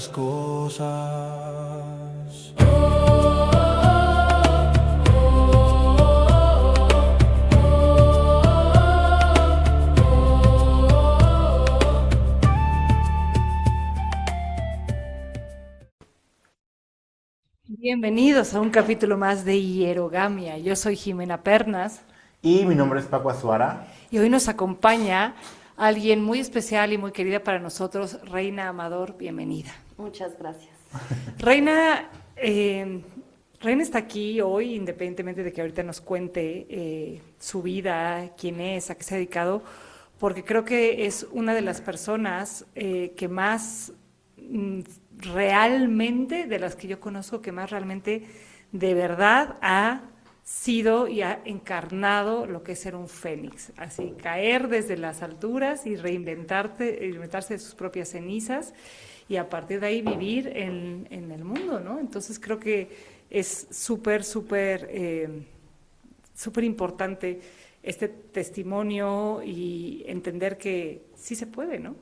las cosas. Bienvenidos a un capítulo más de Hierogamia. Yo soy Jimena Pernas Y mi nombre es Paco Azuara. y hoy nos acompaña alguien muy especial y muy querida para nosotros, Reina Amador. Bienvenida. Muchas gracias. Reina, Reina está aquí hoy, independientemente de que ahorita nos cuente su vida, quién es, a qué se ha dedicado, porque creo que es una de las personas que más realmente, de las que yo conozco, que más realmente de verdad ha sido y ha encarnado lo que es ser un fénix, así caer desde las alturas y reinventarse de sus propias cenizas y a partir de ahí vivir en el mundo, ¿no? Entonces creo que es súper importante este testimonio y entender que sí se puede, ¿no?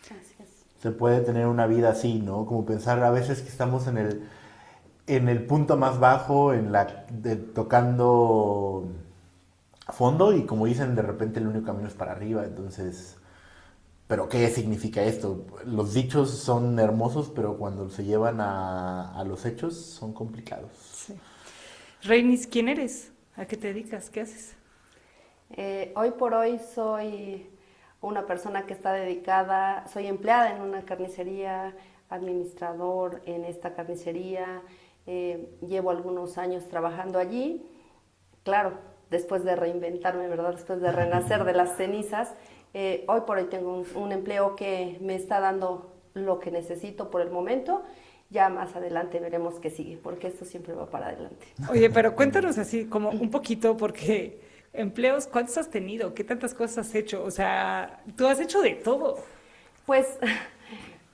Gracias. Se puede tener una vida así, ¿no? Como pensar a veces que estamos en el punto más bajo, tocando fondo y como dicen, de repente el único camino es para arriba. Entonces, ¿pero qué significa esto? Los dichos son hermosos, pero cuando se llevan a los hechos son complicados. Sí. Reinis, ¿quién eres? ¿A qué te dedicas? ¿Qué haces? Hoy por hoy soy una persona que está dedicada, soy empleada en una carnicería, administrador en esta carnicería, llevo algunos años trabajando allí, claro, después de reinventarme, ¿verdad? Después de renacer de las cenizas, hoy por hoy tengo un empleo que me está dando lo que necesito por el momento. Ya más adelante veremos qué sigue, porque esto siempre va para adelante. Oye, pero cuéntanos así como un poquito, porque empleos, ¿cuántos has tenido? ¿Qué tantas cosas has hecho? O sea, tú has hecho de todo. Pues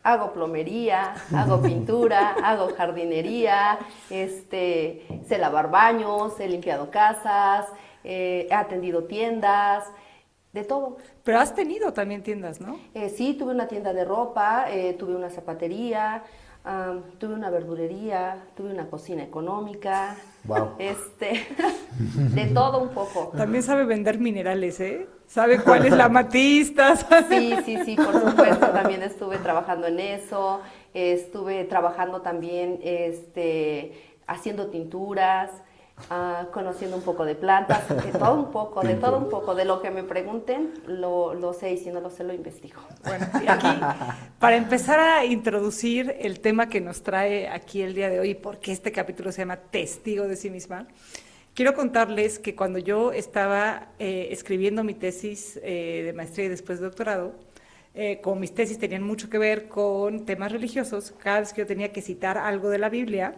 hago plomería, hago pintura, hago jardinería, sé lavar baños, he limpiado casas, he atendido tiendas, de todo. Pero has tenido también tiendas, ¿no? Sí, tuve una tienda de ropa, tuve una zapatería, tuve una verdulería, tuve una cocina económica, Wow. de todo un poco. También sabe vender minerales, ¿eh? Sabe cuál es la amatista. Sí, por supuesto, también estuve trabajando en eso, estuve trabajando también haciendo tinturas, conociendo un poco de plantas, de todo un poco, de lo que me pregunten, lo sé y si no lo sé lo investigo. Bueno, y aquí, para empezar a introducir el tema que nos trae aquí el día de hoy, porque este capítulo se llama Testigo de sí misma, quiero contarles que cuando yo estaba escribiendo mi tesis de maestría y después de doctorado, como mis tesis tenían mucho que ver con temas religiosos, cada vez que yo tenía que citar algo de la Biblia,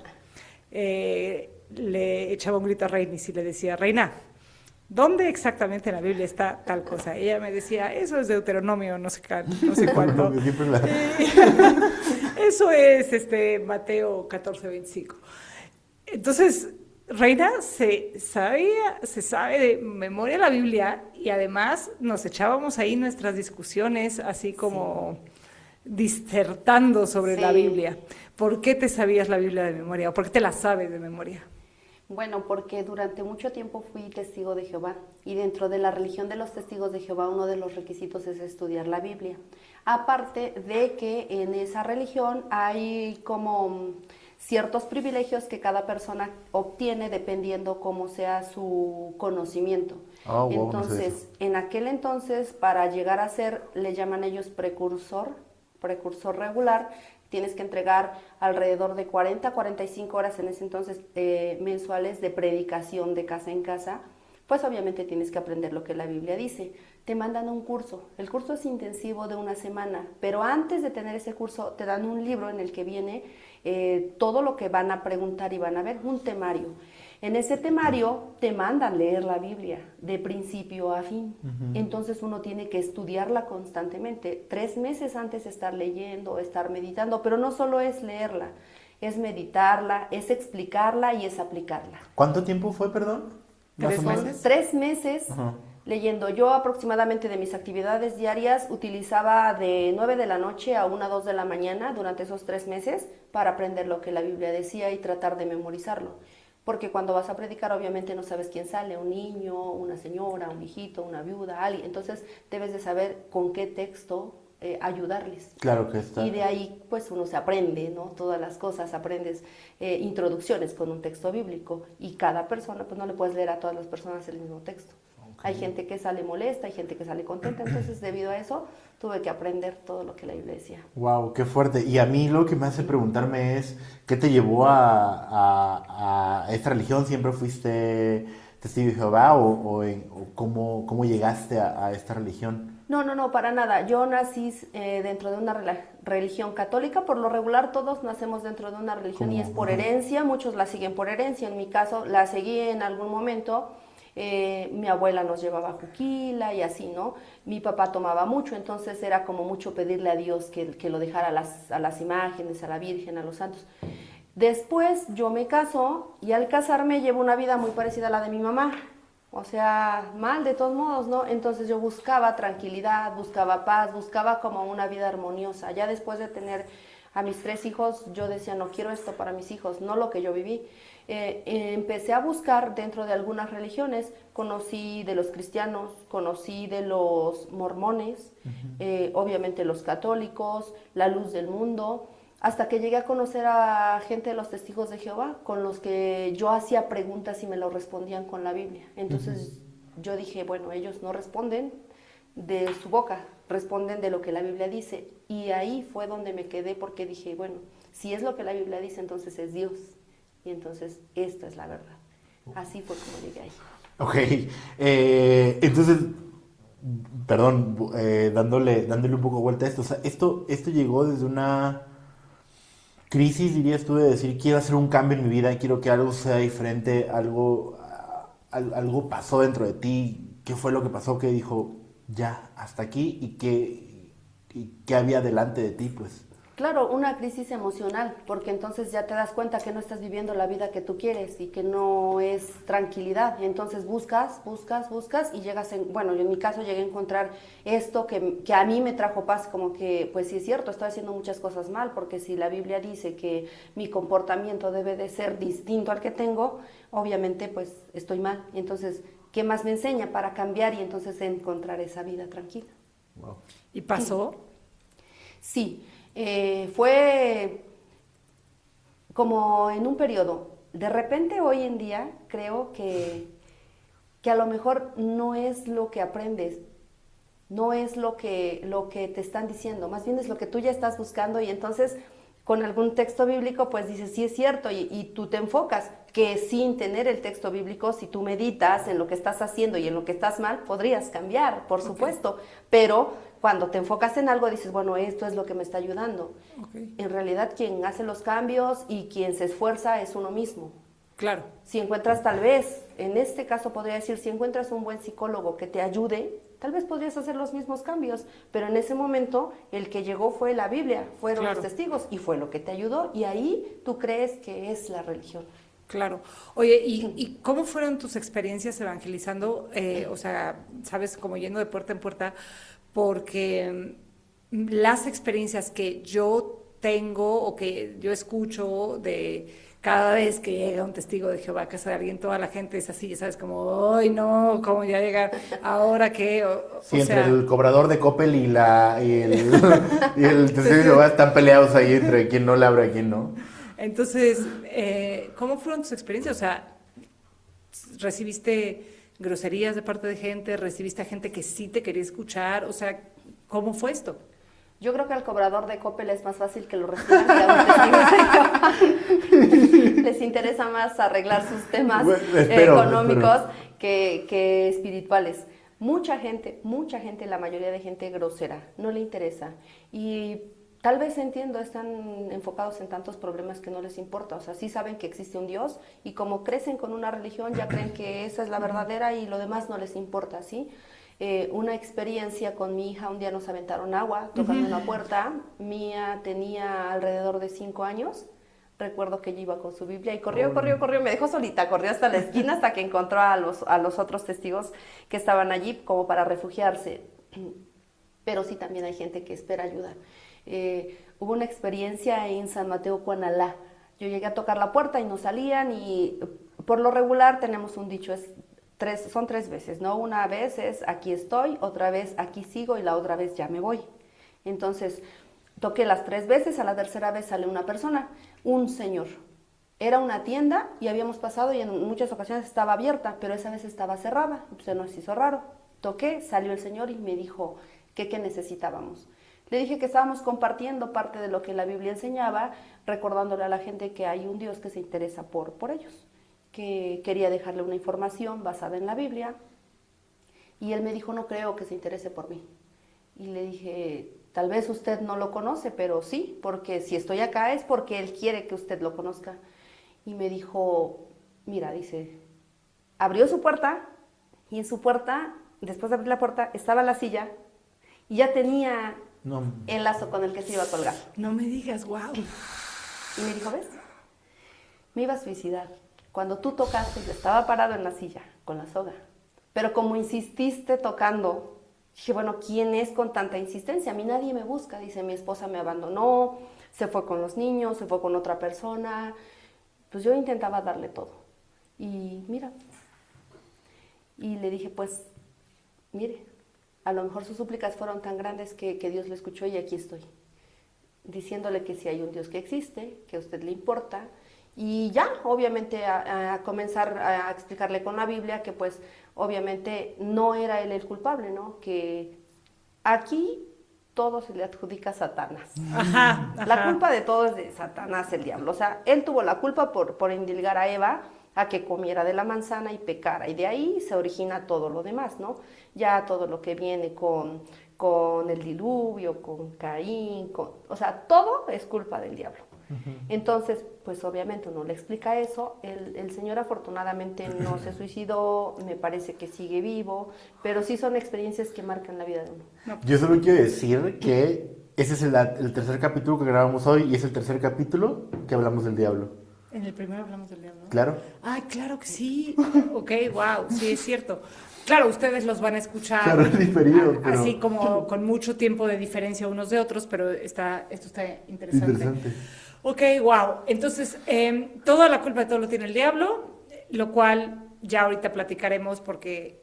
le echaba un grito a Reinis y le decía, Reina, ¿dónde exactamente en la Biblia está tal cosa? Ella me decía, eso es Deuteronomio, no sé cuánto. Eso es Mateo 14:25. Entonces, Reina se sabe de memoria la Biblia y además nos echábamos ahí nuestras discusiones, así como disertando sobre la Biblia. ¿Por qué te sabías la Biblia de memoria o por qué te la sabes de memoria? Bueno, porque durante mucho tiempo fui testigo de Jehová y dentro de la religión de los testigos de Jehová uno de los requisitos es estudiar la Biblia. Aparte de que en esa religión hay como ciertos privilegios que cada persona obtiene dependiendo cómo sea su conocimiento. Oh, wow, Entonces, no sé eso. en aquel entonces, para llegar a ser, le llaman ellos precursor regular, tienes que entregar alrededor de 40 a 45 horas en ese entonces mensuales de predicación de casa en casa, pues obviamente tienes que aprender lo que la Biblia dice. Te mandan un curso, el curso es intensivo de una semana, pero antes de tener ese curso te dan un libro en el que viene todo lo que van a preguntar y van a ver, un temario. En ese temario te mandan leer la Biblia de principio a fin. Entonces uno tiene que estudiarla constantemente. 3 meses antes de estar leyendo, estar meditando, pero no solo es leerla, es meditarla, es explicarla y es aplicarla. ¿Cuánto tiempo fue, perdón? 3 meses. 3 meses Leyendo. Yo aproximadamente de mis actividades diarias utilizaba de 9 de la noche a 1, 2 de la mañana durante esos 3 meses para aprender lo que la Biblia decía y tratar de memorizarlo. Porque cuando vas a predicar obviamente no sabes quién sale, un niño, una señora, un hijito, una viuda, alguien. Entonces debes de saber con qué texto ayudarles. Claro que está. Y de ahí pues uno se aprende, ¿no? Todas las cosas, aprendes introducciones con un texto bíblico y cada persona, pues no le puedes leer a todas las personas el mismo texto. Okay. Hay gente que sale molesta, hay gente que sale contenta, entonces debido a eso tuve que aprender todo lo que la Biblia decía. Wow, qué fuerte. Y a mí lo que me hace preguntarme es, ¿qué te llevó a esta religión? ¿Siempre fuiste testigo de Jehová o cómo llegaste a esta religión? No, para nada. Yo nací dentro de una religión católica. Por lo regular todos nacemos dentro de una religión y es por herencia. Muchos la siguen por herencia. En mi caso la seguí en algún momento. Mi abuela nos llevaba a Juquila y así, ¿no? Mi papá tomaba mucho, entonces era como mucho pedirle a Dios que lo dejara a las imágenes, a la Virgen, a los santos. Después yo me caso y al casarme llevo una vida muy parecida a la de mi mamá. O sea, mal de todos modos, ¿no? Entonces yo buscaba tranquilidad, buscaba paz, buscaba como una vida armoniosa. Ya después de tener a mis 3 hijos, yo decía, no quiero esto para mis hijos, no lo que yo viví. Empecé a buscar dentro de algunas religiones, conocí de los cristianos, conocí de los mormones, obviamente los católicos, la luz del mundo, hasta que llegué a conocer a gente de los testigos de Jehová, con los que yo hacía preguntas y me lo respondían con la Biblia. Entonces yo dije, bueno, ellos no responden de su boca, responden de lo que la Biblia dice. Y ahí fue donde me quedé porque dije, bueno, si es lo que la Biblia dice, entonces es Dios. Y entonces esta es la verdad. Así fue como llegué ahí. Ok, entonces, perdón, dándole un poco vuelta a esto. O sea, esto llegó desde una crisis, dirías tú, de decir, quiero hacer un cambio en mi vida, quiero que algo sea diferente, algo pasó dentro de ti. ¿Qué fue lo que pasó que dijo, ya, hasta aquí? ¿Y qué había delante de ti, pues? Claro, una crisis emocional, porque entonces ya te das cuenta que no estás viviendo la vida que tú quieres y que no es tranquilidad. Entonces buscas y llegas bueno, yo en mi caso llegué a encontrar esto que a mí me trajo paz, como que, pues sí es cierto, estoy haciendo muchas cosas mal, porque si la Biblia dice que mi comportamiento debe de ser distinto al que tengo, obviamente pues estoy mal. Entonces, ¿qué más me enseña para cambiar y entonces encontrar esa vida tranquila? Wow. ¿Y pasó? Sí. Fue como en un periodo. De repente hoy en día creo que a lo mejor no es lo que aprendes, no es lo que te están diciendo, más bien es lo que tú ya estás buscando y entonces con algún texto bíblico pues dices, sí es cierto y tú te enfocas, que sin tener el texto bíblico, si tú meditas en lo que estás haciendo y en lo que estás mal, podrías cambiar, por supuesto, pero cuando te enfocas en algo dices, bueno, esto es lo que me está ayudando. Okay. En realidad quien hace los cambios y quien se esfuerza es uno mismo. Claro. Si encuentras tal vez, en este caso podría decir, si encuentras un buen psicólogo que te ayude, tal vez podrías hacer los mismos cambios, pero en ese momento el que llegó fue la Biblia, fueron los testigos y fue lo que te ayudó y ahí tú crees que es la religión. Claro. Oye, ¿y cómo fueron tus experiencias evangelizando? O sea, sabes, como yendo de puerta en puerta, porque las experiencias que yo tengo o que yo escucho de cada vez que llega un testigo de Jehová a casa de alguien, toda la gente es así, ya sabes, como, ¡ay, no! ¿Cómo ya llegar? ¿Ahora qué? Sí, entre el cobrador de Coppel y el testigo de Jehová están peleados ahí entre quién no le abre a quién no. Entonces, ¿cómo fueron tus experiencias? O sea, ¿recibiste groserías de parte de gente? ¿Recibiste a gente que sí te quería escuchar? O sea, ¿cómo fue esto? Yo creo que al cobrador de Coppel es más fácil que lo reciban que a un testigo. Les interesa más arreglar sus temas económicos que espirituales. Mucha gente, la mayoría de gente grosera, no le interesa. Y tal vez entiendo, están enfocados en tantos problemas que no les importa. O sea, sí saben que existe un Dios y como crecen con una religión ya creen que esa es la verdadera y lo demás no les importa, ¿sí? Una experiencia con mi hija, un día nos aventaron agua tocando una puerta, Mía tenía alrededor de 5 años, Recuerdo que ella iba con su Biblia y corrió, me dejó solita, corrió hasta la esquina hasta que encontró a los otros testigos que estaban allí como para refugiarse. Pero sí, también hay gente que espera ayuda. Hubo una experiencia en San Mateo, Cuanalá. Yo llegué a tocar la puerta y no salían, y por lo regular tenemos un dicho, son 3 veces, ¿no? Una vez es aquí estoy, otra vez aquí sigo y la otra vez ya me voy. Entonces, toqué las 3 veces, a la tercera vez sale una persona, un señor. Era una tienda y habíamos pasado y en muchas ocasiones estaba abierta, pero esa vez estaba cerrada, se nos hizo raro. Toqué, salió el señor y me dijo qué necesitábamos. Le dije que estábamos compartiendo parte de lo que la Biblia enseñaba, recordándole a la gente que hay un Dios que se interesa por ellos, que quería dejarle una información basada en la Biblia, y él me dijo, no creo que se interese por mí. Y le dije, tal vez usted no lo conoce, pero sí, porque si estoy acá es porque él quiere que usted lo conozca. Y me dijo, mira, dice, abrió su puerta, y en su puerta, después de abrir la puerta, estaba la silla, y ya tenía el lazo con el que se iba a colgar. No me digas, wow. Y me dijo, ¿ves? Me iba a suicidar. Cuando tú tocaste, yo estaba parado en la silla, con la soga. Pero como insististe tocando, dije, bueno, ¿quién es con tanta insistencia? A mí nadie me busca. Dice, mi esposa me abandonó, se fue con los niños, se fue con otra persona. Pues yo intentaba darle todo. Y mira. Y le dije, pues, mire, a lo mejor sus súplicas fueron tan grandes que Dios le escuchó y aquí estoy. Diciéndole que sí hay un Dios que existe, que a usted le importa. Y ya, obviamente, a comenzar a explicarle con la Biblia que pues obviamente no era él el culpable, ¿no? Que aquí todo se le adjudica a Satanás. Ajá. La culpa de todo es de Satanás, el diablo. O sea, él tuvo la culpa por indilgar a Eva a que comiera de la manzana y pecara. Y de ahí se origina todo lo demás, ¿no? Ya todo lo que viene con el diluvio, con Caín, o sea, todo es culpa del diablo. Entonces, pues obviamente uno le explica eso. El señor afortunadamente no se suicidó, me parece que sigue vivo, pero sí son experiencias que marcan la vida de uno. Yo solo quiero decir que ese es el tercer capítulo que grabamos hoy y es el tercer capítulo que hablamos del diablo. En el primero hablamos del diablo, ¿no? Claro. Ay, claro que sí. Ok, wow, sí, es cierto. Claro, ustedes los van a escuchar Claro, es diferido, pero... así como con mucho tiempo de diferencia unos de otros, pero esto está interesante. Ok, wow. Entonces, toda la culpa de todo lo tiene el diablo, lo cual ya ahorita platicaremos porque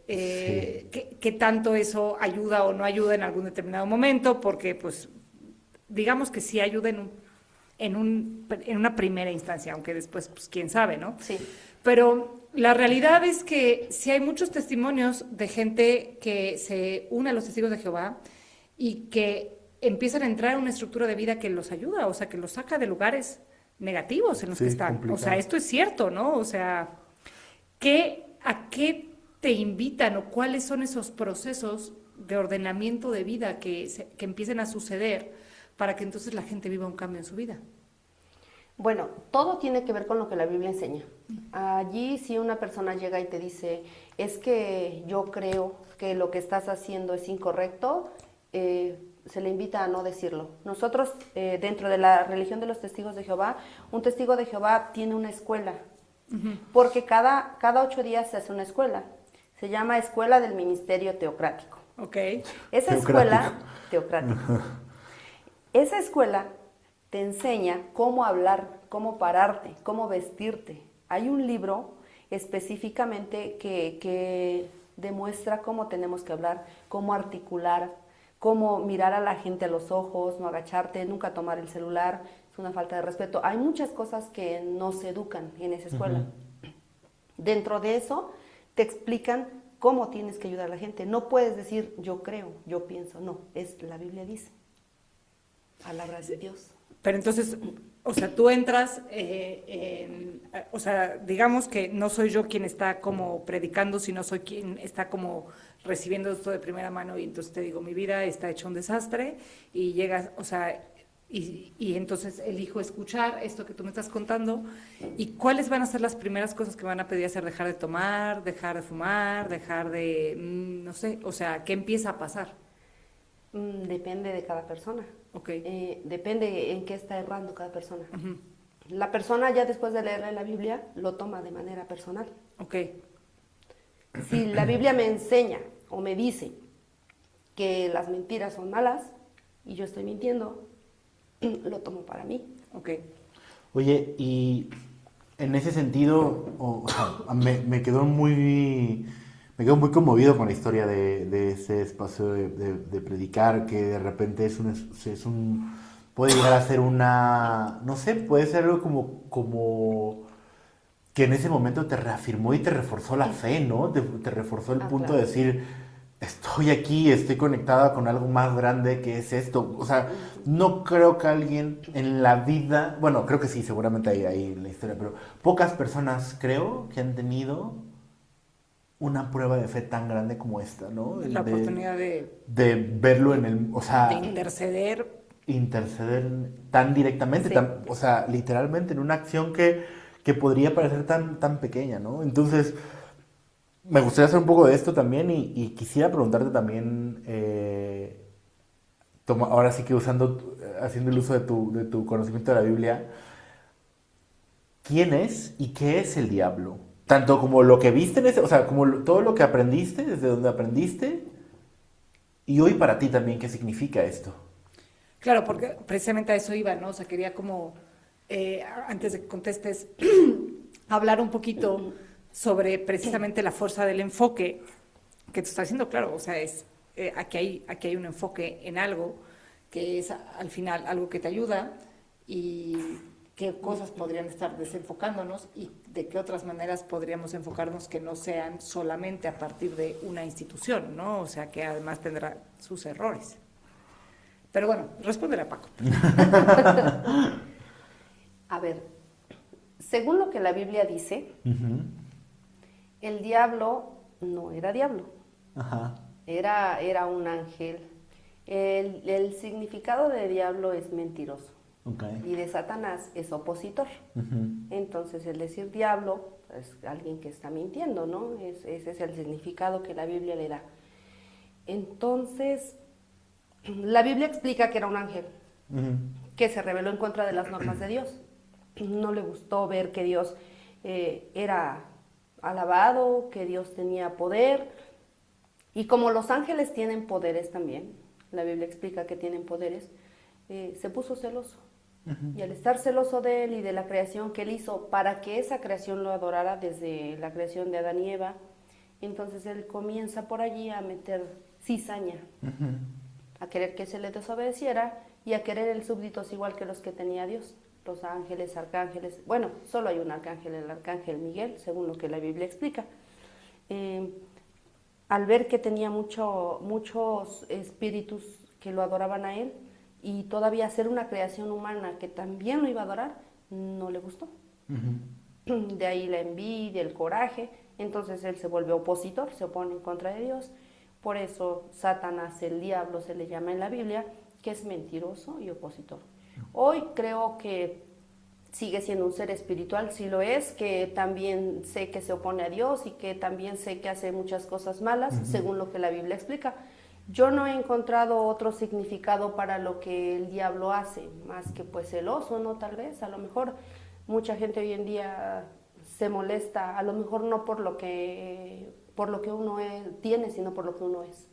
qué tanto eso ayuda o no ayuda en algún determinado momento, porque pues digamos que sí ayuda en una primera instancia, aunque después, pues quién sabe, ¿no? Sí. Pero la realidad es que sí hay muchos testimonios de gente que se une a los testigos de Jehová y que empiezan a entrar en una estructura de vida que los ayuda, o sea, que los saca de lugares negativos en los que están. Complicado. O sea, esto es cierto, ¿no? O sea, ¿a qué te invitan o cuáles son esos procesos de ordenamiento de vida que empiecen a suceder para que entonces la gente viva un cambio en su vida? Bueno, todo tiene que ver con lo que la Biblia enseña. Allí si una persona llega y te dice, es que yo creo que lo que estás haciendo es incorrecto, se le invita a no decirlo. Nosotros, dentro de la religión de los testigos de Jehová, un testigo de Jehová tiene una escuela, porque cada 8 días se hace una escuela. Se llama Escuela del Ministerio Teocrático. Okay. Esa escuela, teocrático. Esa escuela te enseña cómo hablar, cómo pararte, cómo vestirte. Hay un libro específicamente que demuestra cómo tenemos que hablar, cómo articular, cómo mirar a la gente a los ojos, no agacharte, nunca tomar el celular, es una falta de respeto. Hay muchas cosas que no se educan en esa escuela. Dentro de eso te explican cómo tienes que ayudar a la gente. No puedes decir yo creo, yo pienso, no, es la Biblia dice. Palabras de Dios. Pero entonces, o sea, tú entras, o sea, digamos que no soy yo quien está como predicando, sino soy quien está como recibiendo esto de primera mano y entonces te digo, mi vida está hecha un desastre y llegas, o sea, y entonces elijo escuchar esto que tú me estás contando. ¿Y cuáles van a ser las primeras cosas que van a pedir hacer? ¿Dejar de tomar, dejar de fumar, dejar de, no sé, o sea, qué empieza a pasar? Depende de cada persona. Okay. Depende en qué está errando cada persona. la persona ya después de leerle la Biblia lo toma de manera personal. Ok. Si la Biblia me enseña o me dice que las mentiras son malas y yo estoy mintiendo, lo tomo para mí. Ok. Oye, y en ese sentido, o sea, me quedo muy conmovido con la historia de ese espacio de predicar, que de repente puede llegar a ser una, no sé, puede ser algo como que en ese momento te reafirmó y te reforzó la fe, ¿no? Te reforzó el punto de Claro. decir, estoy aquí, estoy conectada con algo más grande que es esto. O sea, no creo que alguien en la vida, bueno, creo que sí, seguramente hay ahí en la historia, pero pocas personas creo que han tenido una prueba de fe tan grande como esta, ¿no? La oportunidad De verlo en el, o de sea, interceder. interceder tan directamente, Sí. o sea, literalmente en una acción que podría parecer tan pequeña, ¿no? Entonces, me gustaría hacer un poco de esto también y quisiera preguntarte también, ahora sí que haciendo el uso de tu conocimiento de la Biblia, ¿quién es y qué es el diablo? Tanto como lo que viste o sea, como todo lo que aprendiste, desde donde aprendiste, y hoy para ti también, ¿qué significa esto? Claro, porque precisamente a eso iba, ¿no? O sea, quería como, antes de que contestes, hablar un poquito sobre precisamente la fuerza del enfoque que te está haciendo, claro, o sea, aquí hay un enfoque en algo que es al final algo que te ayuda y qué cosas podrían estar desenfocándonos y de qué otras maneras podríamos enfocarnos que no sean solamente a partir de una institución, ¿no? O sea, que además tendrá sus errores. Pero bueno, respóndele a Paco. A ver, según lo que la Biblia dice, Ujú. el diablo no era diablo, Ajá. era un ángel. El significado de diablo es mentiroso Ok. y de Satanás es opositor. Ujú. Entonces, el decir diablo es alguien que está mintiendo, ¿no? Ese es el significado que la Biblia le da. Entonces, la Biblia explica que era un ángel, Ujú. que se rebeló en contra de las normas de Dios. No le gustó ver que Dios era alabado, que Dios tenía poder. Y como los ángeles tienen poderes también, la Biblia explica que tienen poderes, se puso celoso. Y al estar celoso de él y de la creación que él hizo para que esa creación lo adorara desde la creación de Adán y Eva, entonces él comienza por allí a meter cizaña, a querer que se le desobedeciera y a querer el súbditos igual que los que tenía Dios, los ángeles, arcángeles. Bueno, solo hay un arcángel, el arcángel Miguel, según lo que la Biblia explica. Al ver que tenía muchos espíritus que lo adoraban a él y todavía hacer una creación humana que también lo iba a adorar, no le gustó. De ahí la envidia, el coraje, entonces él se vuelve opositor, se opone en contra de Dios. Por eso Satanás, el diablo, se le llama en la Biblia, que es mentiroso y opositor. Hoy creo que sigue siendo un ser espiritual, sí lo es, que también sé que se opone a Dios y que también sé que hace muchas cosas malas, según lo que la Biblia explica. Yo no he encontrado otro significado para lo que el diablo hace, más que pues celoso, ¿no? Tal vez, a lo mejor mucha gente hoy en día se molesta, a lo mejor no por lo que uno tiene, sino por lo que uno es.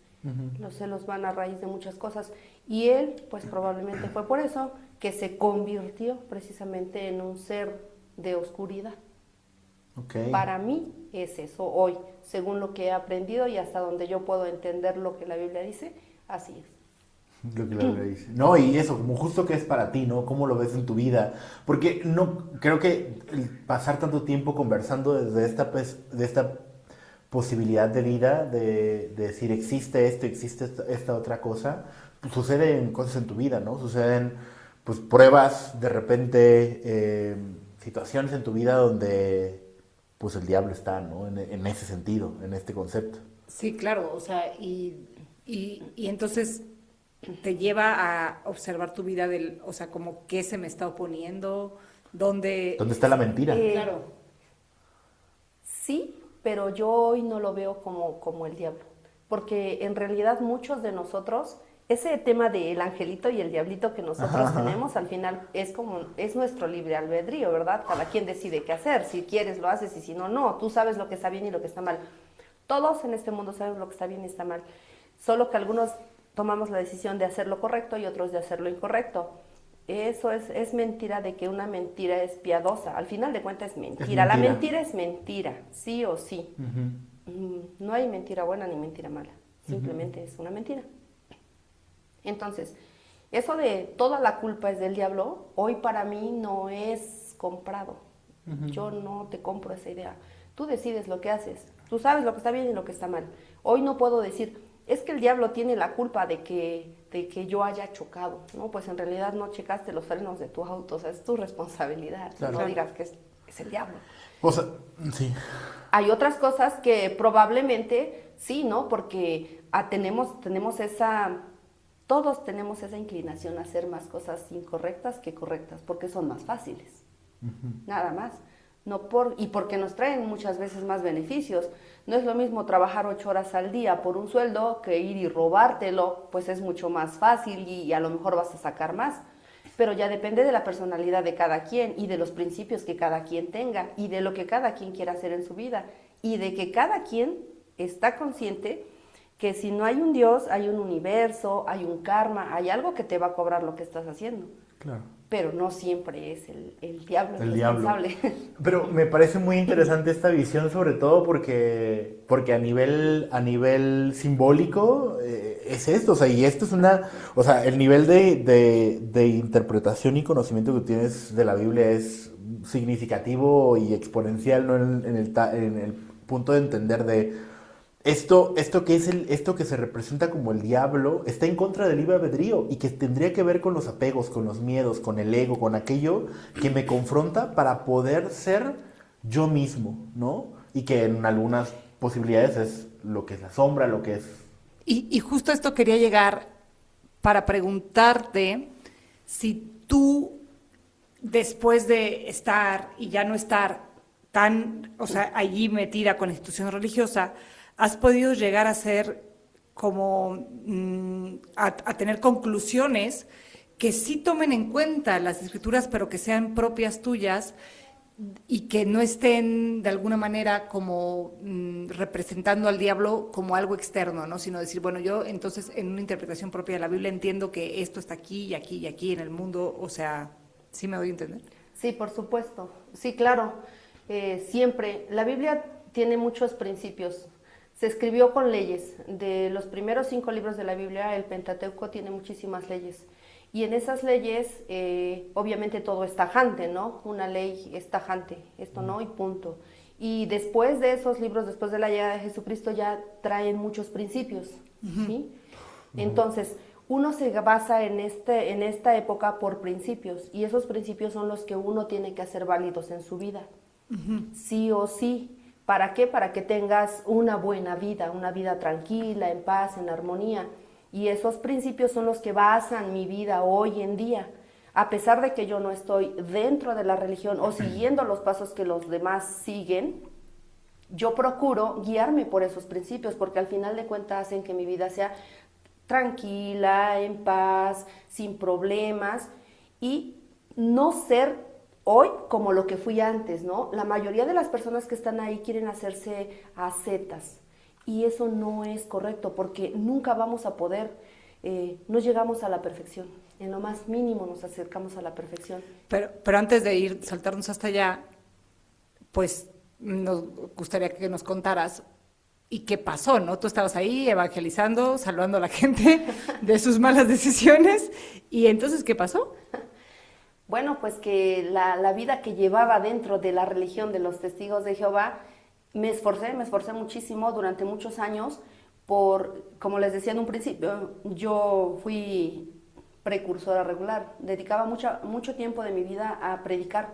Los celos van a raíz de muchas cosas y él, pues probablemente fue por eso que se convirtió precisamente en un ser de oscuridad. Ok. Para mí es eso hoy, según lo que he aprendido y hasta donde yo puedo entender lo que la Biblia dice, así es. Lo que la Biblia dice. No, y eso, como justo que es para ti, ¿no? ¿Cómo lo ves en tu vida? Porque no, creo que el pasar tanto tiempo conversando desde de esta posibilidad de vida, de decir existe esto, existe esta otra cosa, pues suceden cosas en tu vida, ¿no? Suceden pues pruebas, de repente situaciones en tu vida donde pues el diablo está, ¿no? En ese sentido, en este concepto. Sí, claro, o sea, y entonces te lleva a observar tu vida o sea, como qué se me está oponiendo, dónde, ¿Dónde está la mentira? claro, Sí, pero yo hoy no lo veo como el diablo, porque en realidad muchos de nosotros ese tema del angelito y el diablito que nosotros tenemos, al final es nuestro libre albedrío, ¿verdad? Cada quien decide qué hacer, si quieres lo haces y si no, no. Tú sabes lo que está bien y lo que está mal. Todos en este mundo saben lo que está bien y está mal. Solo que algunos tomamos la decisión de hacer lo correcto y otros de hacer lo incorrecto. Eso es mentira de que una mentira es piadosa. Al final de cuentas es mentira. La mentira es mentira, sí o sí. No hay mentira buena ni mentira mala. Simplemente es una mentira. Entonces, eso de toda la culpa es del diablo, hoy para mí no es comprado. Yo no te compro esa idea. Tú decides lo que haces. Tú sabes lo que está bien y lo que está mal. Hoy no puedo decir, es que el diablo tiene la culpa de que yo haya chocado. No, pues en realidad no checaste los frenos de tu auto. O sea, es tu responsabilidad. Claro. No digas que es el diablo. O sea, sí. Hay otras cosas que probablemente sí, ¿no? Porque tenemos esa... Todos tenemos esa inclinación a hacer más cosas incorrectas que correctas, porque son más fáciles, nada más. Y porque nos traen muchas veces más beneficios. No es lo mismo trabajar 8 horas al día por un sueldo que ir y robártelo, pues es mucho más fácil y a lo mejor vas a sacar más. Pero ya depende de la personalidad de cada quien y de los principios que cada quien tenga y de lo que cada quien quiera hacer en su vida y de que cada quien está consciente que si no hay un Dios, hay un universo, hay un karma, hay algo que te va a cobrar lo que estás haciendo. Claro. Pero no siempre es el diablo El responsable. Pero me parece muy interesante esta visión, sobre todo porque a nivel simbólico es esto, o sea, y esto es o sea, el nivel de interpretación y conocimiento que tienes de la Biblia es significativo y exponencial, ¿no? En el punto de entender de esto que se representa como el diablo está en contra del libre albedrío y que tendría que ver con los apegos, con los miedos, con el ego, con aquello que me confronta para poder ser yo mismo, ¿no? Y que en algunas posibilidades es lo que es la sombra, lo que es... Y justo a esto quería llegar para preguntarte si tú, después de estar y ya no estar o sea, allí metida con la institución religiosa, has podido llegar a ser como a tener conclusiones que sí tomen en cuenta las escrituras, pero que sean propias tuyas y que no estén de alguna manera como representando al diablo como algo externo, ¿no? Sino decir, bueno, yo entonces en una interpretación propia de la Biblia entiendo que esto está aquí y aquí y aquí en el mundo, o sea, ¿sí me doy a entender? Sí, por supuesto. Sí, claro. Siempre. La Biblia tiene muchos principios. Se escribió con leyes. De los primeros 5 libros de la Biblia, el Pentateuco tiene muchísimas leyes. Y en esas leyes, obviamente todo es tajante, ¿no? Una ley es tajante, esto no y punto. Y después de esos libros, después de la llegada de Jesucristo, ya traen muchos principios, ¿sí? Entonces, uno se basa en esta época por principios, y esos principios son los que uno tiene que hacer válidos en su vida, sí o sí. ¿Para qué? Para que tengas una buena vida, una vida tranquila, en paz, en armonía. Y esos principios son los que basan mi vida hoy en día. A pesar de que yo no estoy dentro de la religión o siguiendo los pasos que los demás siguen, yo procuro guiarme por esos principios, porque al final de cuentas hacen que mi vida sea tranquila, en paz, sin problemas, y no ser hoy como lo que fui antes, ¿no? La mayoría de las personas que están ahí quieren hacerse ascetas, y eso no es correcto, porque nunca vamos a poder, no llegamos a la perfección, en lo más mínimo nos acercamos a la perfección. Pero antes de saltarnos hasta allá, pues nos gustaría que nos contaras y qué pasó, ¿no? Tú estabas ahí evangelizando, salvando a la gente de sus malas decisiones, y entonces, ¿qué pasó? Bueno, pues que la vida que llevaba dentro de la religión de los Testigos de Jehová, me esforcé muchísimo durante muchos años como les decía en un principio, yo fui precursora regular, dedicaba mucho tiempo de mi vida a predicar,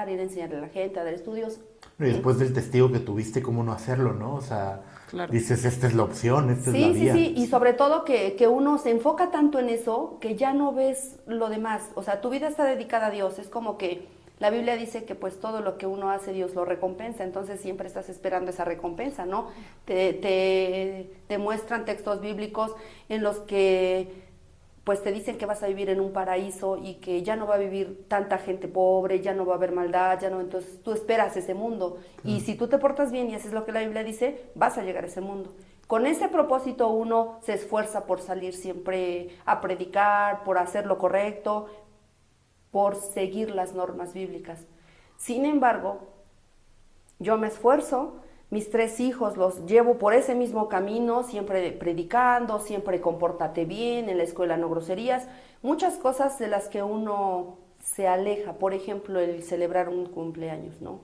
ir a enseñarle a la gente, a dar estudios. Y después del testigo que tuviste, ¿cómo no hacerlo, no? O sea, claro. Dices, esta es la opción, esta es la vía. Sí, y sobre todo que uno se enfoca tanto en eso que ya no ves lo demás. O sea, tu vida está dedicada a Dios, es como que La Biblia dice que pues todo lo que uno hace Dios lo recompensa, entonces siempre estás esperando esa recompensa, ¿no? Te muestran textos bíblicos en los que pues te dicen que vas a vivir en un paraíso y que ya no va a vivir tanta gente pobre, ya no va a haber maldad, ya no, entonces tú esperas ese mundo. Y si tú te portas bien y haces lo que la Biblia dice, vas a llegar a ese mundo. Con ese propósito uno se esfuerza por salir siempre a predicar, por hacer lo correcto, por seguir las normas bíblicas. Sin embargo, yo me esfuerzo, mis 3 hijos los llevo por ese mismo camino, siempre predicando, siempre compórtate bien, en la escuela no groserías, muchas cosas de las que uno se aleja, por ejemplo, el celebrar un cumpleaños, ¿no?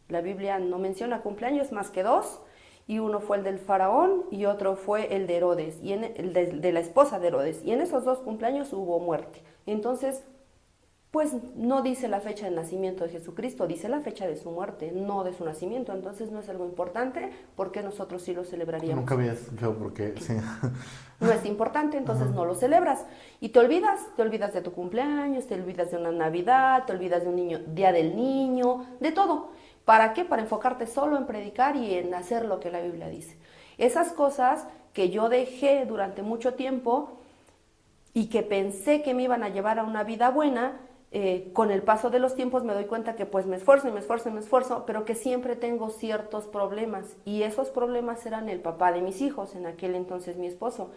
La Biblia no menciona cumpleaños más que 2, y uno fue el del faraón y otro fue el de Herodes, y el de la esposa de Herodes, y en esos 2 cumpleaños hubo muerte. Entonces, pues no dice la fecha de nacimiento de Jesucristo, dice la fecha de su muerte, no de su nacimiento. Entonces no es algo importante, porque nosotros sí lo celebraríamos. Nunca había escuchado porque sí. No es importante, entonces no lo celebras. Y te olvidas de tu cumpleaños, te olvidas de una Navidad, te olvidas de un niño, Día del Niño, de todo. ¿Para qué? Para enfocarte solo en predicar y en hacer lo que la Biblia dice. Esas cosas que yo dejé durante mucho tiempo y que pensé que me iban a llevar a una vida buena, con el paso de los tiempos me doy cuenta que pues me esfuerzo, pero que siempre tengo ciertos problemas, y esos problemas eran el papá de mis hijos, en aquel entonces mi esposo,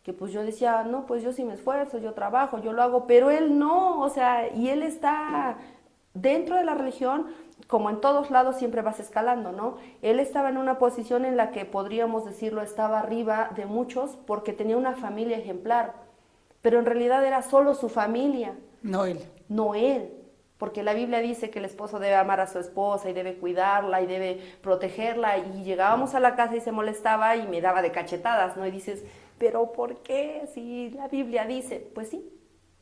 que pues yo decía, no, pues yo sí me esfuerzo, yo trabajo, yo lo hago, pero él no, o sea, y él está dentro de la religión, como en todos lados siempre vas escalando, ¿no? Él estaba en una posición en la que podríamos decirlo, estaba arriba de muchos porque tenía una familia ejemplar, pero en realidad era solo su familia. No él. No él, porque la Biblia dice que el esposo debe amar a su esposa y debe cuidarla y debe protegerla, y llegábamos a la casa y se molestaba y me daba de cachetadas, ¿no? Y dices, ¿pero por qué? Si la Biblia dice, pues sí,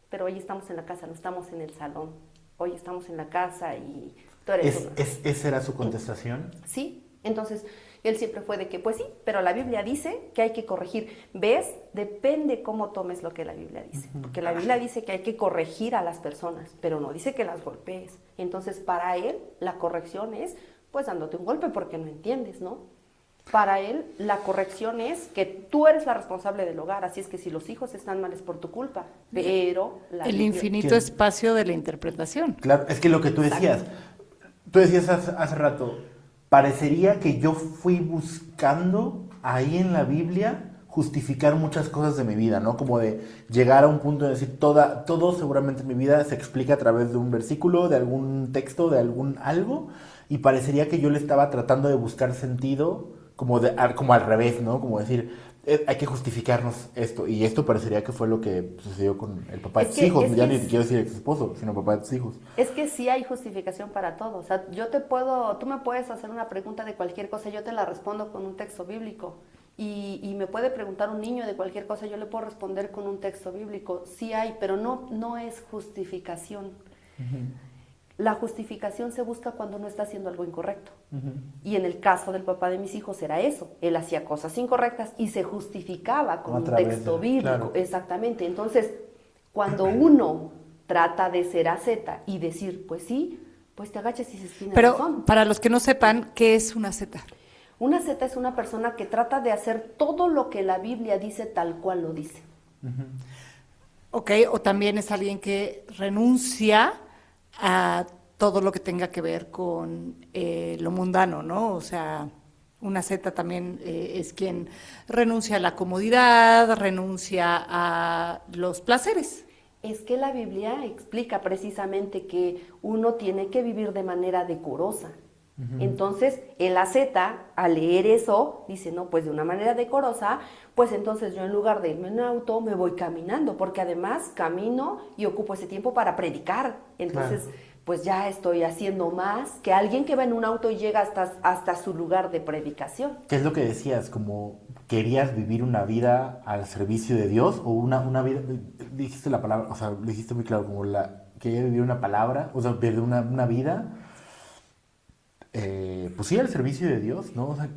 pero hoy estamos en la casa, no estamos en el salón, hoy estamos en la casa y tú eres ¿Esa era su contestación? Sí, entonces él siempre fue de que, pues sí, pero la Biblia dice que hay que corregir. ¿Ves? Depende cómo tomes lo que la Biblia dice. Porque la Biblia dice que hay que corregir a las personas, pero no dice que las golpees. Entonces, para él, la corrección es, pues, dándote un golpe porque no entiendes, ¿no? Para él, la corrección es que tú eres la responsable del hogar, así es que si los hijos están mal es por tu culpa, pero... El infinito espacio de la interpretación. Claro, es que lo que tú decías hace rato, parecería que yo fui buscando ahí en la Biblia justificar muchas cosas de mi vida, ¿no? Como de llegar a un punto de decir, todo seguramente en mi vida se explica a través de un versículo, de algún texto, de algún algo, y parecería que yo le estaba tratando de buscar sentido como al revés, ¿no? Como decir, hay que justificarnos esto, y esto parecería que fue lo que sucedió con el papá de tus hijos, ya ni te quiero decir ex esposo, sino papá de tus hijos. Es que sí hay justificación para todo, o sea, tú me puedes hacer una pregunta de cualquier cosa, yo te la respondo con un texto bíblico, y me puede preguntar un niño de cualquier cosa, yo le puedo responder con un texto bíblico, sí hay, pero no es justificación. La justificación se busca cuando uno está haciendo algo incorrecto. Y en el caso del papá de mis hijos era eso. Él hacía cosas incorrectas y se justificaba con un texto bíblico. Claro. Exactamente. Entonces, cuando uno trata de ser asceta y decir, pues sí, pues te agachas y dices, tienes razón. Pero para los que no sepan, ¿qué es una asceta? Una asceta es una persona que trata de hacer todo lo que la Biblia dice tal cual lo dice. Ok, o también es alguien que renuncia a todo lo que tenga que ver con lo mundano, ¿no? O sea, una asceta también es quien renuncia a la comodidad, renuncia a los placeres. Es que la Biblia explica precisamente que uno tiene que vivir de manera decorosa. Entonces, el asceta, al leer eso, dice, no, pues de una manera decorosa, pues entonces yo en lugar de irme en auto, me voy caminando, porque además camino y ocupo ese tiempo para predicar. Entonces, claro, pues ya estoy haciendo más que alguien que va en un auto y llega hasta su lugar de predicación. ¿Qué es lo que decías? Como querías vivir una vida al servicio de Dios, o una vida, dijiste la palabra, o sea, lo dijiste muy claro, como quería vivir una palabra, o sea, vivir una vida... pues sí, al servicio de Dios, ¿no? O sea,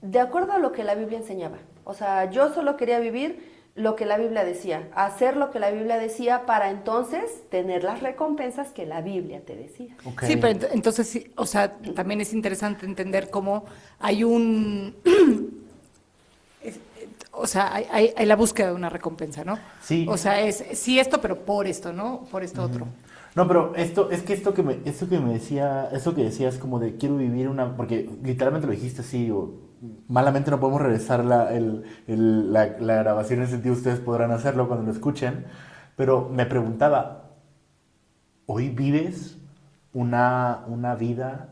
de acuerdo a lo que la Biblia enseñaba. O sea, yo solo quería vivir lo que la Biblia decía, hacer lo que la Biblia decía para entonces tener las recompensas que la Biblia te decía. Ok. Sí, pero entonces, sí, o sea, también es interesante entender cómo hay un, es- o sea, hay la búsqueda de una recompensa, ¿no? Sí. O sea, es sí esto, pero por esto, ¿no? Por esto otro. No, pero esto que me decía, eso que decías como de quiero vivir una, porque literalmente lo dijiste así, o malamente no podemos regresar la grabación en ese sentido, ustedes podrán hacerlo cuando lo escuchen, pero me preguntaba, ¿hoy vives una vida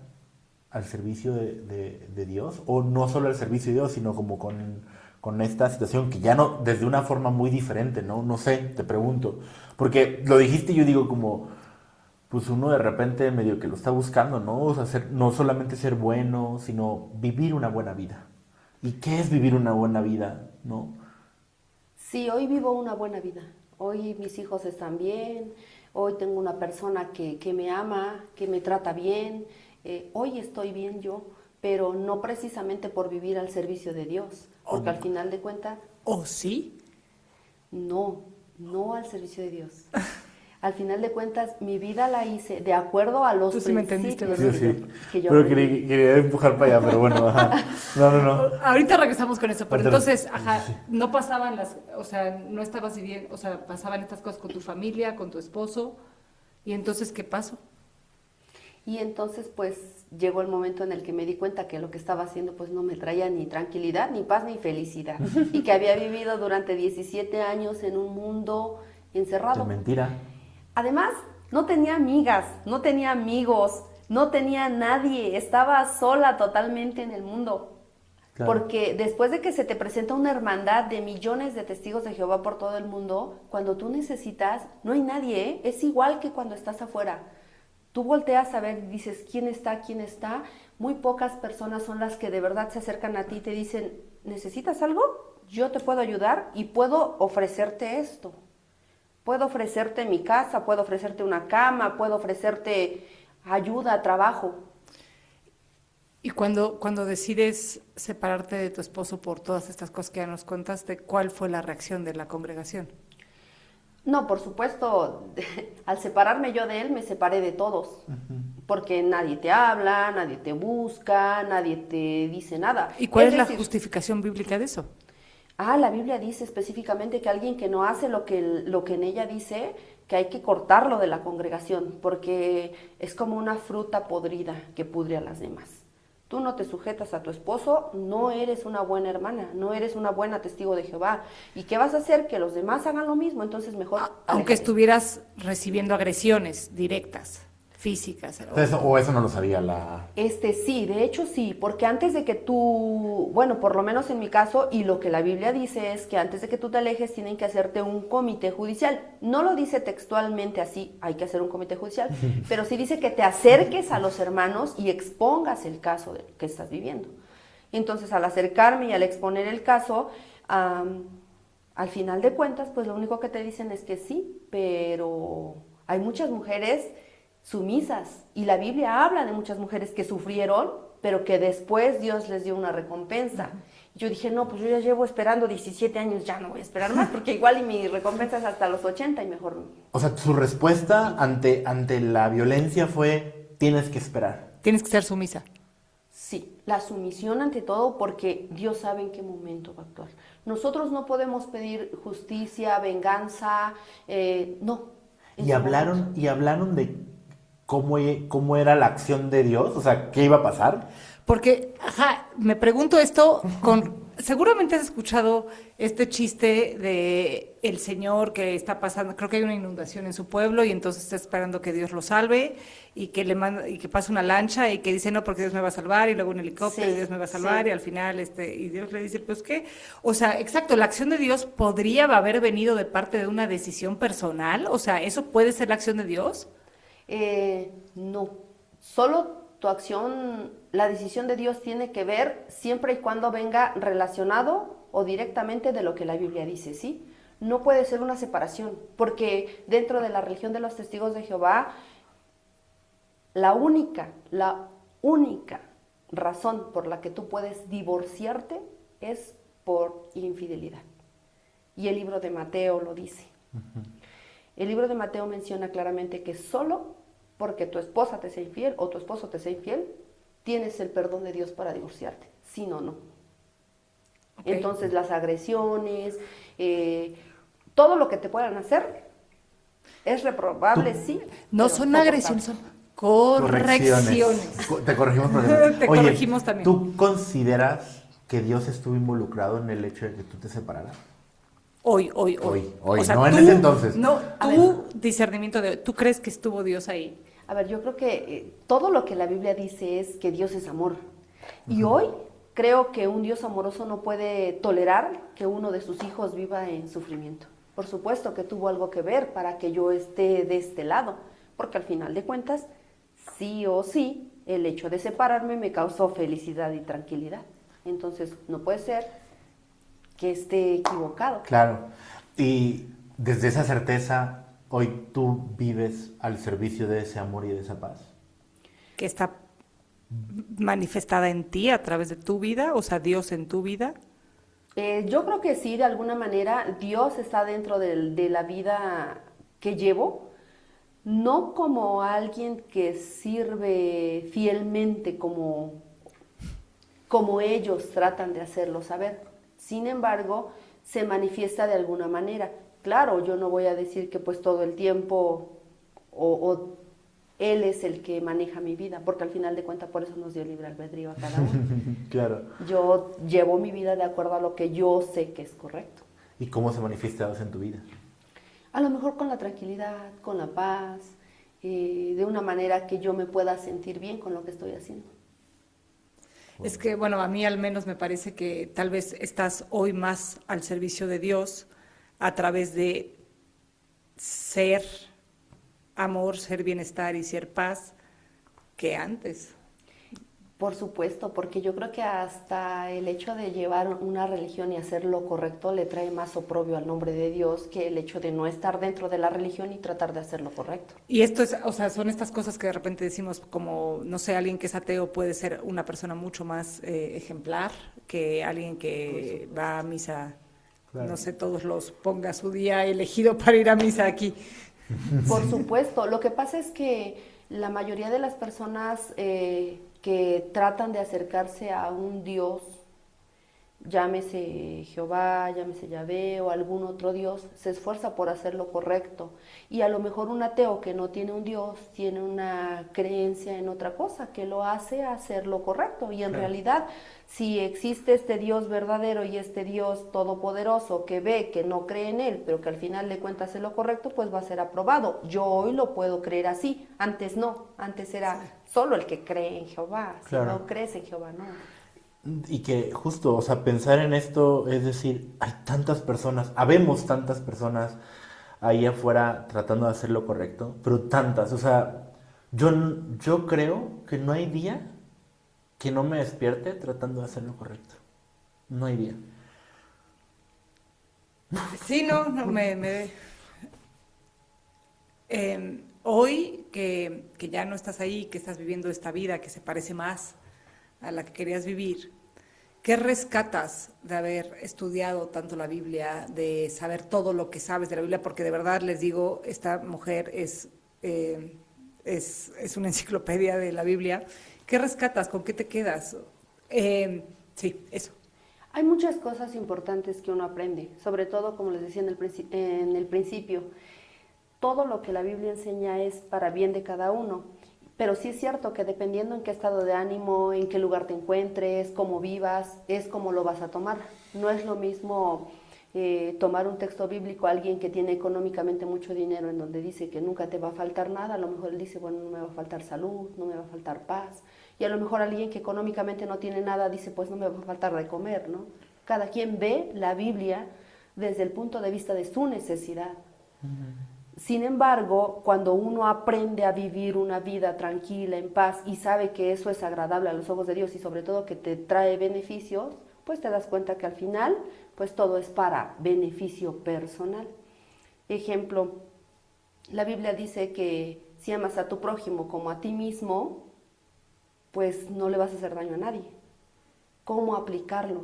al servicio de Dios? O no solo al servicio de Dios, sino como con esta situación que ya no, desde una forma muy diferente, ¿no? No sé, te pregunto. Porque lo dijiste y yo digo como, pues uno de repente medio que lo está buscando, ¿no? O sea, no solamente ser bueno, sino vivir una buena vida. ¿Y qué es vivir una buena vida, no? Sí, hoy vivo una buena vida. Hoy mis hijos están bien, hoy tengo una persona que me ama, que me trata bien. Hoy estoy bien yo, pero no precisamente por vivir al servicio de Dios, porque al final de cuentas, ¿O sí? no al servicio de Dios. Al final de cuentas, mi vida la hice de acuerdo a los Tú sí me entendiste, principios Sí, ¿verdad? sí. que yo Pero aprendí. quería empujar para allá, pero bueno, ajá. No, no, no. Ahorita regresamos con eso, pero Otra- entonces, ajá, no pasaban o sea, no estabas viviendo, o sea, pasaban estas cosas con tu familia, con tu esposo, y entonces, ¿qué pasó? Y entonces pues llegó el momento en el que me di cuenta que lo que estaba haciendo pues no me traía ni tranquilidad, ni paz, ni felicidad. Y que había vivido durante 17 años en un mundo De encerrado. mentira. Además, no tenía amigas, no tenía amigos, no tenía nadie, estaba sola totalmente en el mundo. Claro. Porque después de que se te presenta una hermandad de millones de testigos de Jehová por todo el mundo, cuando tú necesitas, no hay nadie, ¿eh? Es igual que cuando estás afuera. Tú volteas a ver y dices, ¿quién está? ¿Quién está? Muy pocas personas son las que de verdad se acercan a ti y te dicen, ¿necesitas algo? Yo te puedo ayudar y puedo ofrecerte esto. Puedo ofrecerte mi casa, puedo ofrecerte una cama, puedo ofrecerte ayuda, trabajo. Y cuando decides separarte de tu esposo por todas estas cosas que ya nos contaste, ¿cuál fue la reacción de la congregación? No, por supuesto, al separarme yo de él, me separé de todos, porque nadie te habla, nadie te busca, nadie te dice nada. ¿Y cuál es la decir, justificación bíblica de eso? la Biblia dice específicamente que alguien que no hace lo que en ella dice, que hay que cortarlo de la congregación, porque es como una fruta podrida que pudre a las demás. Tú no te sujetas a tu esposo, no eres una buena hermana, no eres una buena testigo de Jehová. ¿Y qué vas a hacer? Que los demás hagan lo mismo, entonces mejor Aunque aléjate. estuvieras recibiendo agresiones directas, físicas. O eso no lo sabía la... Sí, de hecho sí, porque antes de que tú, bueno, por lo menos en mi caso, y lo que la Biblia dice es que antes de que tú te alejes tienen que hacerte un comité judicial. No lo dice textualmente así, hay que hacer un comité judicial, pero sí dice que te acerques a los hermanos y expongas el caso que estás viviendo. Entonces, al acercarme y al exponer el caso, al final de cuentas, pues lo único que te dicen es que sí, pero hay muchas mujeres sumisas, y la Biblia habla de muchas mujeres que sufrieron, pero que después Dios les dio una recompensa. Yo dije, no, pues yo ya llevo esperando 17 años, ya no voy a esperar más, porque igual y mi recompensa es hasta los 80 y mejor. O sea, su respuesta ante la violencia fue, tienes que esperar. Tienes que ser sumisa. Sí, la sumisión ante todo, porque Dios sabe en qué momento va a actuar. Nosotros no podemos pedir justicia, venganza, no. Y hablaron de cómo era la acción de Dios, o sea, qué iba a pasar. Porque, ajá, me pregunto esto seguramente has escuchado este chiste de el señor que está pasando, creo que hay una inundación en su pueblo y entonces está esperando que Dios lo salve y que le manda, y que pasa una lancha y que dice no porque Dios me va a salvar y luego un helicóptero Sí, y Dios me va a salvar sí. y al final y Dios le dice pues qué, o sea, exacto, la acción de Dios podría haber venido de parte de una decisión personal, o sea, eso puede ser la acción de Dios. No, solo tu acción, la decisión de Dios tiene que ver siempre y cuando venga relacionado o directamente de lo que la Biblia dice, ¿sí? No puede ser una separación, porque dentro de la religión de los testigos de Jehová, la única razón por la que tú puedes divorciarte es por infidelidad. y el libro de Mateo lo dice. El libro de Mateo menciona claramente que solo porque tu esposa te sea infiel o tu esposo te sea infiel, tienes el perdón de Dios para divorciarte, si no, no. Okay. Entonces las agresiones, todo lo que te puedan hacer es reprobable, sí. No pero son soportable. agresiones, son correcciones. Te corregimos. Te Oye, corregimos también. ¿tú consideras que Dios estuvo involucrado en el hecho de que tú te separaras? Hoy. Hoy, no en ese entonces. No, A tu discernimiento de, ¿tú crees que estuvo Dios ahí? A ver, yo creo que todo lo que la Biblia dice es que Dios es amor. Y hoy creo que un Dios amoroso no puede tolerar que uno de sus hijos viva en sufrimiento. Por supuesto que tuvo algo que ver para que yo esté de este lado, porque al final de cuentas, sí o sí, el hecho de separarme me causó felicidad y tranquilidad. Entonces, no puede ser que esté equivocado. Claro. Y desde esa certeza, hoy tú vives al servicio de ese amor y de esa paz. Que está manifestada en ti a través de tu vida, o sea, Dios en tu vida. Yo creo que sí, de alguna manera, Dios está dentro de la vida que llevo, no como alguien que sirve fielmente como ellos tratan de hacerlo saber. Sin embargo, se manifiesta de alguna manera. Claro, yo no voy a decir que pues todo el tiempo o Él es el que maneja mi vida, porque al final de cuentas por eso nos dio libre albedrío a cada uno. Claro. Yo llevo mi vida de acuerdo a lo que yo sé que es correcto. ¿Y cómo se manifiesta Dios en tu vida? A lo mejor con la tranquilidad, con la paz, de una manera que yo me pueda sentir bien con lo que estoy haciendo. Es que, bueno, a mí al menos me parece que tal vez estás hoy más al servicio de Dios a través de ser amor, ser bienestar y ser paz que antes. Por supuesto, porque yo creo que hasta el hecho de llevar una religión y hacer lo correcto le trae más oprobio al nombre de Dios que el hecho de no estar dentro de la religión y tratar de hacer lo correcto. Y esto es, o sea, son estas cosas que de repente decimos como, no sé, alguien que es ateo puede ser una persona mucho más ejemplar que alguien que va a misa, Claro. no sé, todos los ponga su día elegido para ir a misa aquí. Por supuesto, lo que pasa es que la mayoría de las personas que tratan de acercarse a un Dios, llámese Jehová, llámese Yahvé o algún otro Dios, se esfuerza por hacer lo correcto. Y a lo mejor un ateo que no tiene un Dios, tiene una creencia en otra cosa, que lo hace hacer lo correcto. Y en realidad, si existe este Dios verdadero y este Dios todopoderoso que ve, que no cree en Él, pero que al final de cuentas hace lo correcto, pues va a ser aprobado. Yo hoy lo puedo creer así, antes no, antes era solo el que cree en Jehová, Claro. si no crees en Jehová, no. Y que justo, o sea, pensar en esto es decir, hay tantas personas, habemos tantas personas ahí afuera tratando de hacer lo correcto, pero tantas, o sea, yo creo que no hay día que no me despierte tratando de hacer lo correcto. No hay día. Sí, no, hoy que ya no estás ahí, que estás viviendo esta vida que se parece más a la que querías vivir, ¿qué rescatas de haber estudiado tanto la Biblia, de saber todo lo que sabes de la Biblia? Porque de verdad les digo, esta mujer es una enciclopedia de la Biblia. ¿Qué rescatas? ¿Con qué te quedas? Sí, eso. Hay muchas cosas importantes que uno aprende, sobre todo, como les decía en el principio, todo lo que la Biblia enseña es para bien de cada uno, pero sí es cierto que dependiendo en qué estado de ánimo, en qué lugar te encuentres, cómo vivas, es como lo vas a tomar. No es lo mismo tomar un texto bíblico a alguien que tiene económicamente mucho dinero, en donde dice que nunca te va a faltar nada, a lo mejor él dice, bueno, no me va a faltar salud, no me va a faltar paz, y a lo mejor alguien que económicamente no tiene nada dice, pues no me va a faltar de comer, ¿no? Cada quien ve la Biblia desde el punto de vista de su necesidad. Sin embargo, cuando uno aprende a vivir una vida tranquila, en paz, y sabe que eso es agradable a los ojos de Dios y sobre todo que te trae beneficios, pues te das cuenta que al final, pues todo es para beneficio personal. Ejemplo, la Biblia dice que si amas a tu prójimo como a ti mismo, pues no le vas a hacer daño a nadie. ¿Cómo aplicarlo?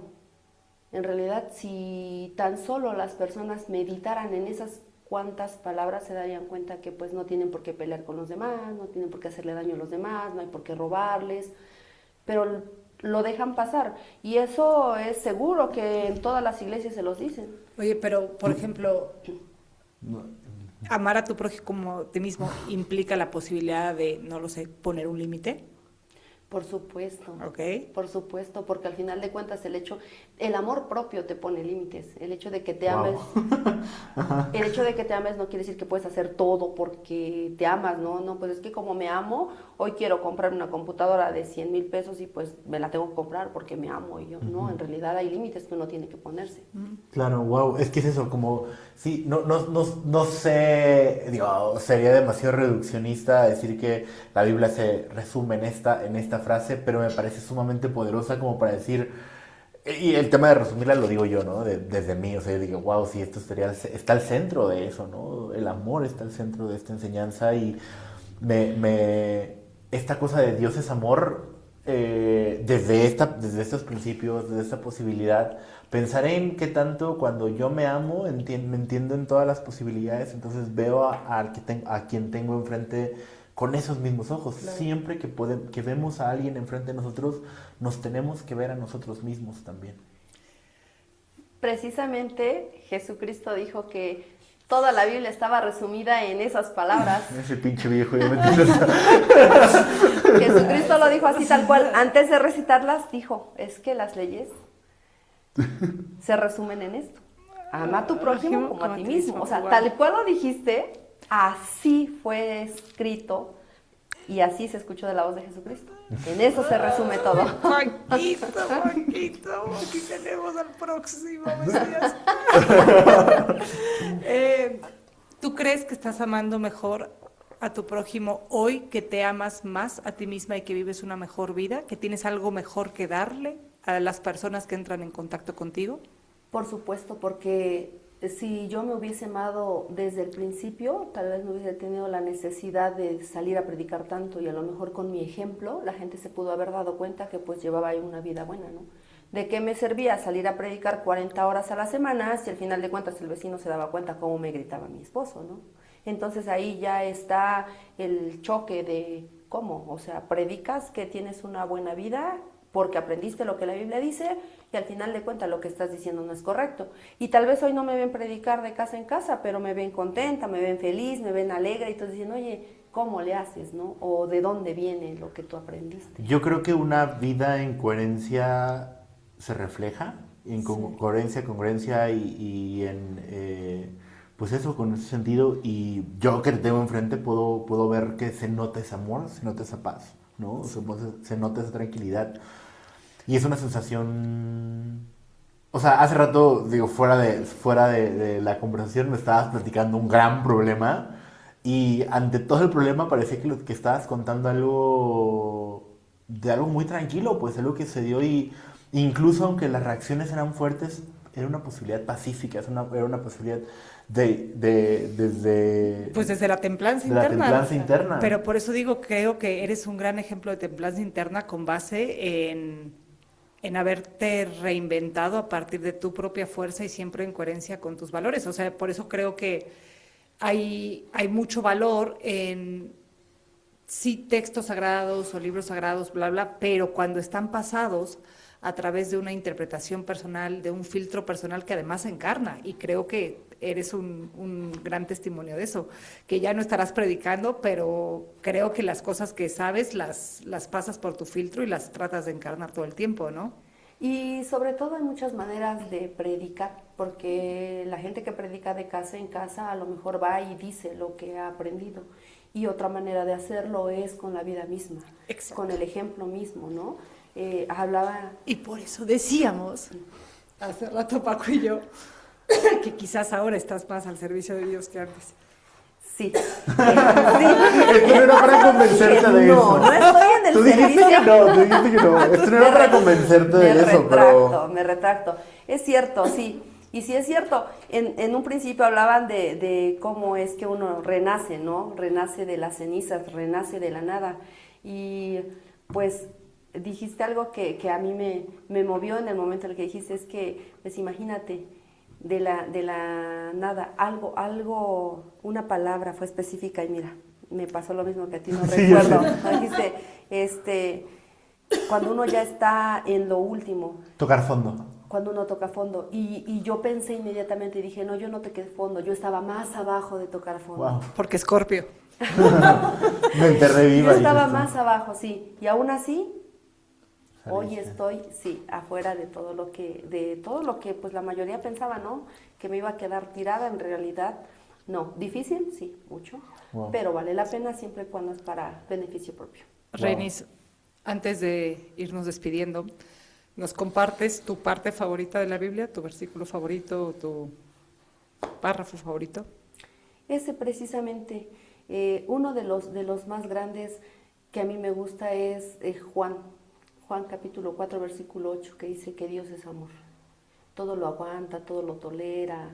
En realidad, si tan solo las personas meditaran en esas cuantas palabras, se darían cuenta que pues no tienen por qué pelear con los demás, no tienen por qué hacerle daño a los demás, no hay por qué robarles, pero lo dejan pasar. Y eso es seguro que en todas las iglesias se los dicen. Oye, pero, por ejemplo, No, amar a tu prójimo como a ti mismo implica la posibilidad de, no lo sé, poner un límite. Por supuesto, ¿Ok? por supuesto, porque al final de cuentas el amor propio te pone límites, el hecho de que te Wow. ames, el hecho de que te ames no quiere decir que puedes hacer todo porque te amas, no, pues es que como me amo, hoy quiero comprar una computadora de 100,000 pesos y pues me la tengo que comprar porque me amo y yo, no, en realidad hay límites que uno tiene que ponerse. Claro, wow, es que es eso, como, sí, no sé, digo, sería demasiado reduccionista decir que la Biblia se resume en esta frase, pero me parece sumamente poderosa como para decir, y el tema de resumirla lo digo yo, ¿no? Desde mí, o sea, yo digo, wow, sí, esto está al centro de eso, ¿no? El amor está al centro de esta enseñanza y esta cosa de Dios es amor, desde estos principios, desde esta posibilidad, pensar en qué tanto cuando yo me amo, me entiendo en todas las posibilidades, entonces veo a quien tengo enfrente con esos mismos ojos. Claro. Siempre que vemos a alguien enfrente de nosotros, nos tenemos que ver a nosotros mismos también. Precisamente Jesucristo dijo que toda la Biblia estaba resumida en esas palabras. Ese pinche viejo, ya me entiendes. Jesucristo lo dijo así tal cual. Antes de recitarlas dijo, es que las leyes se resumen en esto. Ama a tu prójimo como a ti mismo. O sea, Wow. tal cual lo dijiste, así fue escrito y así se escuchó de la voz de Jesucristo. En eso se resume todo. Juanquito, aquí tenemos al próximo Mesías. ¿Tú crees que estás amando mejor a tu prójimo hoy, que te amas más a ti misma y que vives una mejor vida, que tienes algo mejor que darle a las personas que entran en contacto contigo? Por supuesto, porque si yo me hubiese amado desde el principio, tal vez no hubiese tenido la necesidad de salir a predicar tanto y a lo mejor con mi ejemplo la gente se pudo haber dado cuenta que pues llevaba ahí una vida buena, ¿no? ¿De qué me servía salir a predicar 40 horas a la semana si al final de cuentas el vecino se daba cuenta cómo me gritaba mi esposo, ¿no? Entonces ahí ya está el choque de cómo, o sea, predicas que tienes una buena vida porque aprendiste lo que la Biblia dice y al final de cuentas lo que estás diciendo no es correcto. Y tal vez hoy no me ven predicar de casa en casa, pero me ven contenta, me ven feliz, me ven alegre y entonces dicen, oye, ¿cómo le haces, no? O ¿de dónde viene lo que tú aprendiste? Yo creo que una vida en coherencia se refleja, en coherencia, congruencia y en, pues eso, con ese sentido. Y yo que te tengo enfrente puedo ver que se nota ese amor, se nota esa paz, ¿no? Se nota esa tranquilidad. Y es una sensación... O sea, hace rato, digo, fuera de la conversación me estabas platicando un gran problema y ante todo el problema parecía que estabas contando algo muy tranquilo, pues algo que se dio y incluso aunque las reacciones eran fuertes, era una posibilidad pacífica, era una posibilidad desde... Pues desde la templanza de la interna. templanza interna. Pero por eso digo, creo que eres un gran ejemplo de templanza interna con base en haberte reinventado a partir de tu propia fuerza y siempre en coherencia con tus valores. O sea, por eso creo que hay mucho valor en sí textos sagrados o libros sagrados, bla, bla, pero cuando están pasados a través de una interpretación personal, de un filtro personal que además encarna, y creo que eres un gran testimonio de eso, que ya no estarás predicando, pero creo que las cosas que sabes las pasas por tu filtro y las tratas de encarnar todo el tiempo, ¿no? Y sobre todo hay muchas maneras de predicar, porque la gente que predica de casa en casa a lo mejor va y dice lo que ha aprendido. Y otra manera de hacerlo es con la vida misma, Exacto. con el ejemplo mismo, ¿no? Hablaba... Y por eso decíamos, hace rato Paco y yo, que quizás ahora estás más al servicio de Dios que antes. Sí. Esto no era para convencerte de eso. No estoy en el Tú dijiste servicio. que no, tú dijiste que no. Esto no era para convencerte de eso, pero... Me retracto. Es cierto, sí. Y sí es cierto. En un principio hablaban de cómo es que uno renace, ¿no? Renace de las cenizas, renace de la nada. Y pues dijiste algo que a mí me movió en el momento en el que dijiste, es que, pues imagínate, de la nada, algo, una palabra fue específica y mira, me pasó lo mismo que a ti, no Sí, recuerdo. yo sé. Dijiste, cuando uno ya está en lo último, Tocar fondo. cuando uno toca fondo, y yo pensé inmediatamente y dije, no, yo no toqué fondo, yo estaba más abajo de tocar fondo. Wow. Porque Escorpio. Me enterré viva. Yo estaba dices tú. más abajo, sí, y aún así, hoy Saliste. estoy, sí, afuera de todo lo que pues la mayoría pensaba, ¿no? Que me iba a quedar tirada, en realidad, no. Difícil, sí, mucho, Wow. pero vale la pena siempre y cuando es para beneficio propio. Wow. Reinis, antes de irnos despidiendo, ¿nos compartes tu parte favorita de la Biblia, tu versículo favorito, tu párrafo favorito? Ese precisamente, uno de los más grandes que a mí me gusta es Juan capítulo 4, versículo 8, que dice que Dios es amor. Todo lo aguanta, todo lo tolera,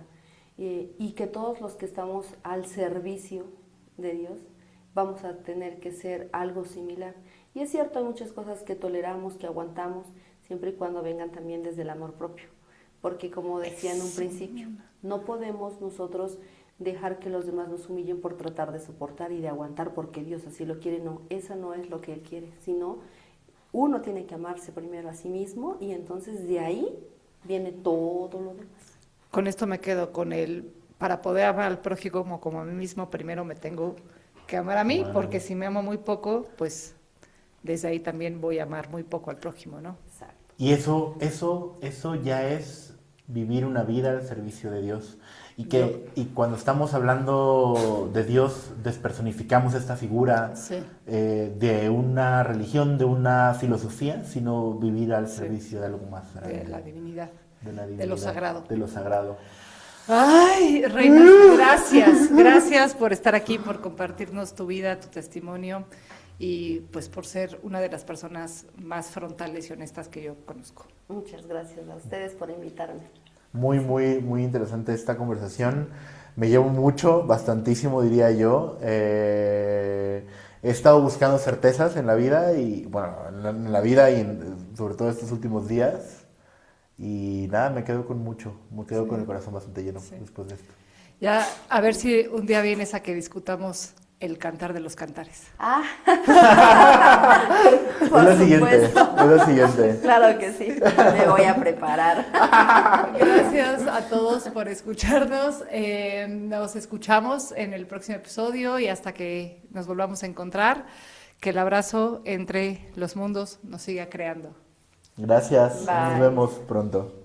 y que todos los que estamos al servicio de Dios vamos a tener que ser algo similar. Y es cierto, hay muchas cosas que toleramos, que aguantamos, siempre y cuando vengan también desde el amor propio. Porque como decía en un principio, no podemos nosotros dejar que los demás nos humillen por tratar de soportar y de aguantar porque Dios así lo quiere. No, eso no es lo que Él quiere, sino uno tiene que amarse primero a sí mismo y entonces de ahí viene todo lo demás. Con esto me quedo con para poder amar al prójimo como a mí mismo, primero me tengo que amar a mí, Bueno. porque si me amo muy poco, pues desde ahí también voy a amar muy poco al prójimo, ¿no? Exacto. Y eso ya es vivir una vida al servicio de Dios. Y cuando estamos hablando de Dios, despersonificamos esta figura Sí. de una religión, de una filosofía, sino vivir al Sí. servicio de algo más grande. De la divinidad. De la de lo divinidad, sagrado. De lo sagrado. Ay, Reina, gracias por estar aquí, por compartirnos tu vida, tu testimonio y pues por ser una de las personas más frontales y honestas que yo conozco. Muchas gracias a ustedes por invitarme. Muy, muy, muy interesante esta conversación. Me llevo mucho, bastantísimo diría yo. He estado buscando certezas en la vida y, bueno, en la vida y sobre todo estos últimos días. Y nada, me quedo con mucho, me quedo con el corazón bastante lleno después de esto. Ya, a ver si un día vienes a que discutamos el cantar de los cantares. Ah, Es por lo siguiente, supuesto. es lo siguiente. Claro que sí, me voy a preparar. Gracias a todos por escucharnos. Nos escuchamos en el próximo episodio y hasta que nos volvamos a encontrar, que el abrazo entre los mundos nos siga creando. Gracias, Bye. nos vemos pronto.